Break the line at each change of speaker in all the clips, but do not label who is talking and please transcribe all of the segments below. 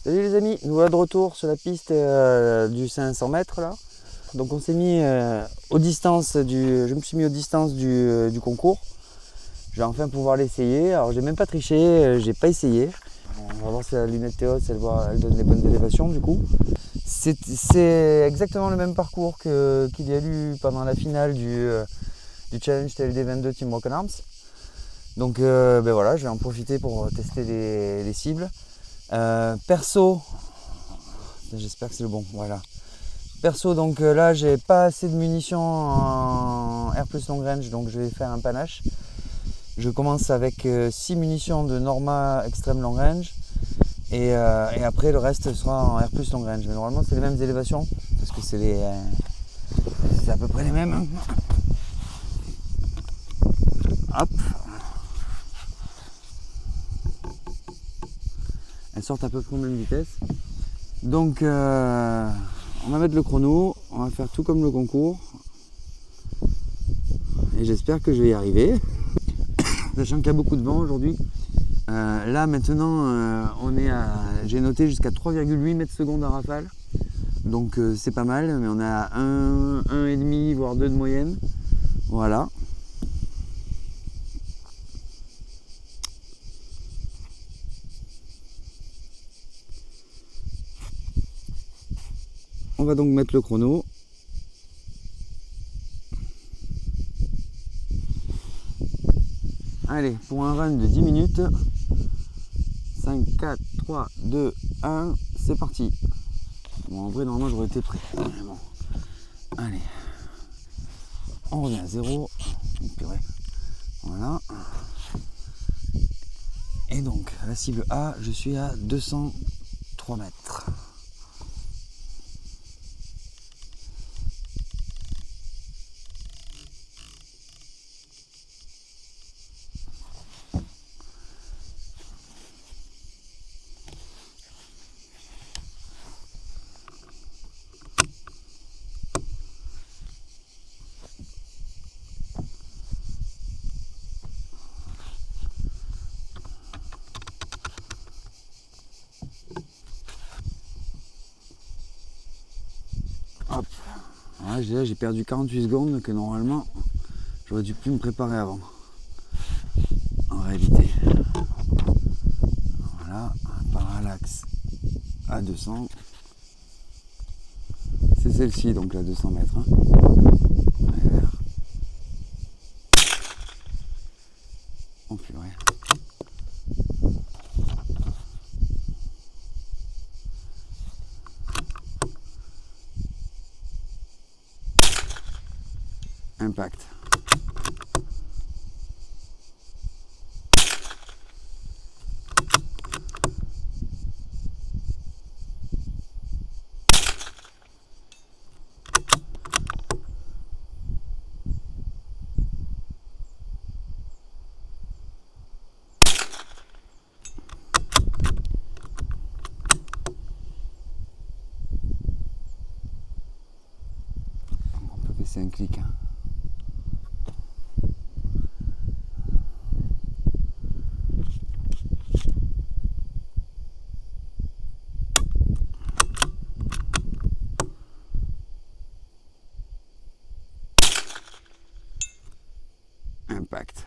Salut les amis, nous voilà de retour sur la piste du 500 mètres là. Donc on s'est mis aux distances je me suis mis aux distances du concours. Je vais enfin pouvoir l'essayer. Alors j'ai même pas triché, j'ai pas essayé. On va voir si la lunette Théos elle donne les bonnes élévations du coup. C'est exactement le même parcours qu'il y a eu pendant la finale du challenge TLD 22 Team Broken Arms. Donc ben voilà, je vais en profiter pour tester les cibles. Perso, j'espère que c'est le bon, voilà. Perso, donc là j'ai pas assez de munitions en R+ long range, donc je vais faire un panache. Je commence avec 6 munitions de Norma extrême long range et après le reste sera en R+ long range. Mais normalement c'est les mêmes élévations parce que c'est à peu près les mêmes. Hein. Hop. Elles sortent à peu près aux mêmes vitesses. Donc on va mettre le chrono, on va faire tout comme le concours. Et j'espère que je vais y arriver. Sachant qu'il y a beaucoup de vent aujourd'hui. Là maintenant j'ai noté jusqu'à 3,8 mètres secondes à rafale. Donc c'est pas mal, mais on est à 1,5 voire 2 de moyenne. Voilà. On va donc mettre le chrono. Allez, pour un run de 10 minutes. 5, 4, 3, 2, 1, c'est parti. Bon, en vrai, normalement, j'aurais été prêt. Bon. Allez. On revient à 0. Purée. Voilà. Et donc, la cible A, je suis à 203 mètres. Hop. Là, j'ai perdu 48 secondes que normalement j'aurais dû plus me préparer avant. En réalité. Voilà, un parallaxe à 200. C'est celle-ci donc la 200 mètres. Hein. Oh purée. Impact. On peut baisser un clic. Hein. Impact.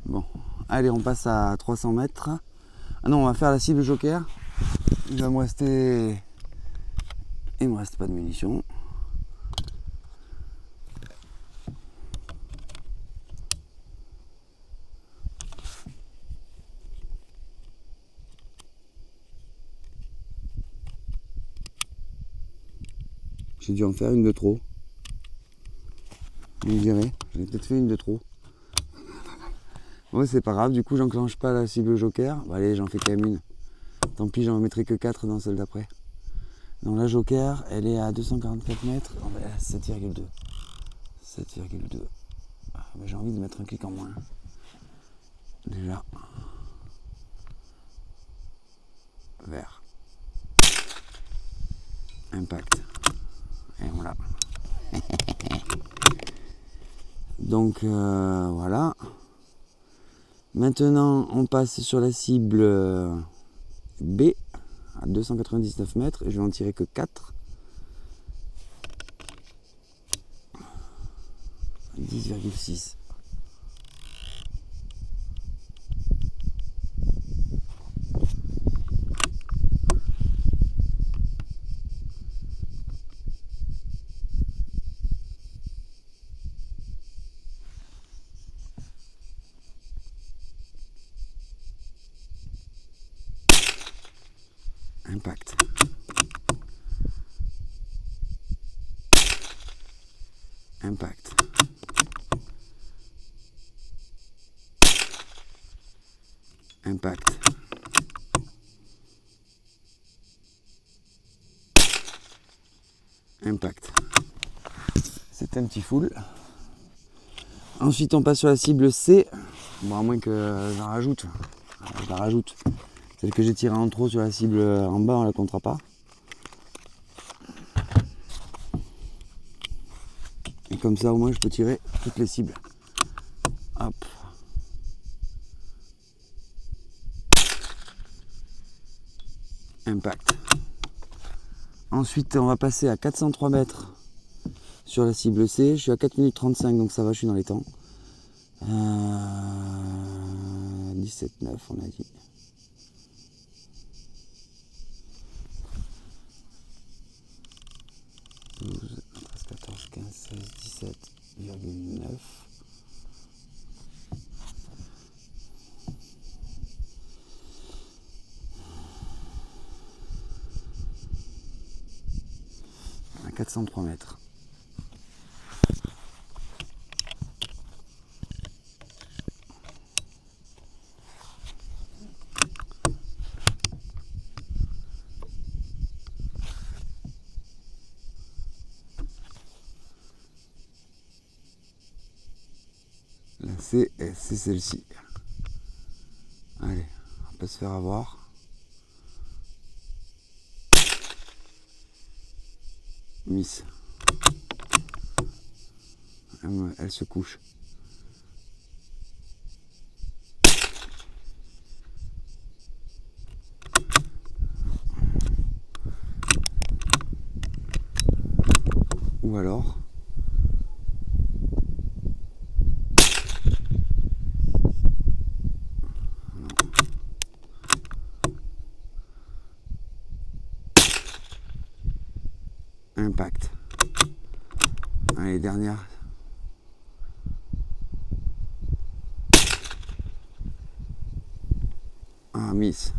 Bon, allez, on passe à 300 mètres. Ah non, on va faire la cible joker. Il va me rester... Il me reste pas de munitions. J'ai dû en faire une de trop. Vous me direz, j'ai peut-être fait une de trop. Bon, c'est pas grave, du coup j'enclenche pas la cible joker. Bon, allez, j'en fais quand même une. Tant pis, j'en mettrai que 4 dans celle d'après. Donc la joker, elle est à 244 mètres. Oh, ben, 7,2. 7,2. Ah, ben, j'ai envie de mettre un clic en moins. Déjà. Vert. Impact. Et voilà. Donc voilà. Maintenant on passe sur la cible B à 299 mètres et je vais en tirer que 4. 10,6. Impact. Impact. Impact. Impact. C'est un petit full. Ensuite on passe sur la cible C. Bon, à moins que j'en rajoute. Je la rajoute. Celle que j'ai tirée en trop sur la cible en bas, on la comptera pas. Et comme ça au moins je peux tirer toutes les cibles. Hop. Impact. Ensuite on va passer à 403 mètres sur la cible C. Je suis à 4 minutes 35 donc ça va, je suis dans les temps. 17,9 on a dit. 12, 13, 14, 15, 16, 17,9. À 403 mètres. La C, c'est celle-ci. Allez, on va pas se faire avoir. Miss. Elle se couche. Ou alors impact. Allez, dernière. Ah, miss.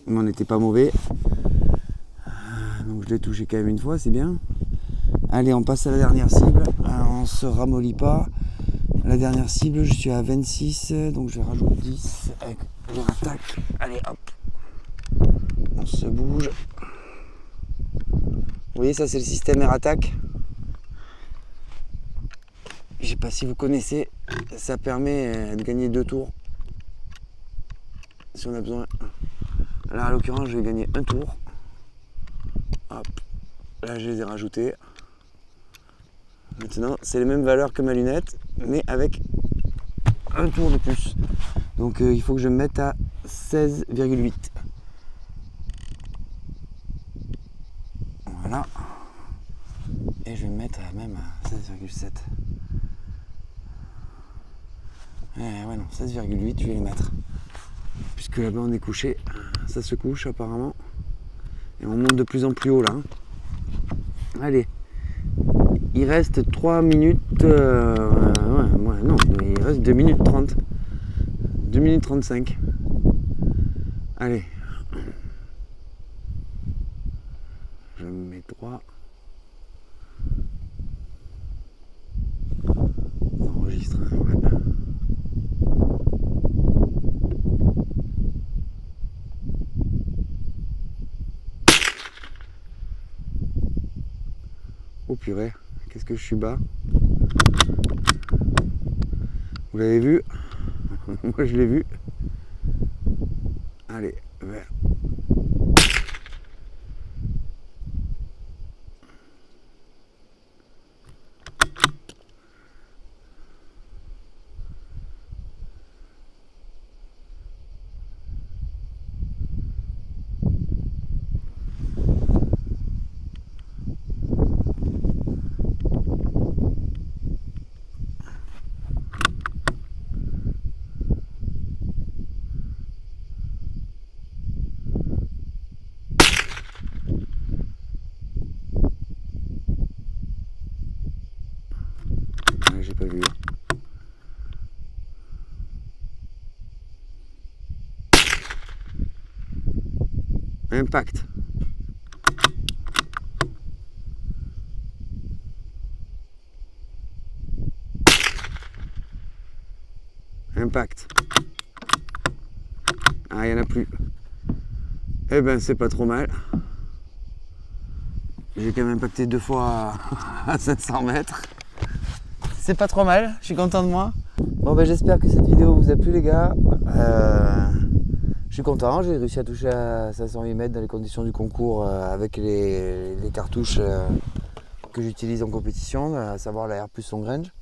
Mais on n'était pas mauvais. Donc je l'ai touché quand même une fois, c'est bien. Allez, on passe à la dernière cible. Alors, on se ramollit pas. La dernière cible, je suis à 26, donc je rajoute 10 avec l'air attaque. Allez, hop. On se bouge. Vous voyez, ça c'est le système air attaque. Je sais pas si vous connaissez, ça permet de gagner 2 tours. Si on a besoin. Là, en l'occurrence, je vais gagner 1 tour. Hop. Là, je les ai rajoutés. Maintenant, c'est les mêmes valeurs que ma lunette, mais avec 1 tour de plus. Donc, il faut que je me mette à 16,8. Voilà. Et je vais me mettre même à 16,7. Ouais, non, 16,8, je vais les mettre. Puisque là-bas, on est couché. Ça se couche, apparemment. Et on monte de plus en plus haut, là. Allez. Il reste 3 minutes. Non, il reste 2 minutes 30. 2 minutes 35. Allez. Je me mets droit. On enregistre. Ouais. Oh purée, qu'est-ce que je suis bas. Vous l'avez vu? Moi je l'ai vu. Allez, vert. vu. Impact. Impact. Ah, il n'y en a plus. Eh ben, c'est pas trop mal. J'ai quand même impacté 2 fois à 500 mètres. C'est pas trop mal, je suis content de moi. Bon ben j'espère que cette vidéo vous a plu les gars. Je suis content, j'ai réussi à toucher à 508 mètres dans les conditions du concours avec les cartouches que j'utilise en compétition, à savoir la R plus long range.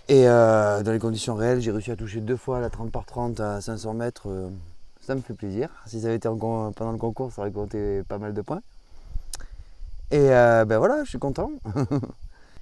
Et dans les conditions réelles, j'ai réussi à toucher 2 fois la 30 par 30 à 500 mètres. Ça me fait plaisir. Si ça avait été pendant le concours, ça aurait compté pas mal de points. Et ben voilà, je suis content.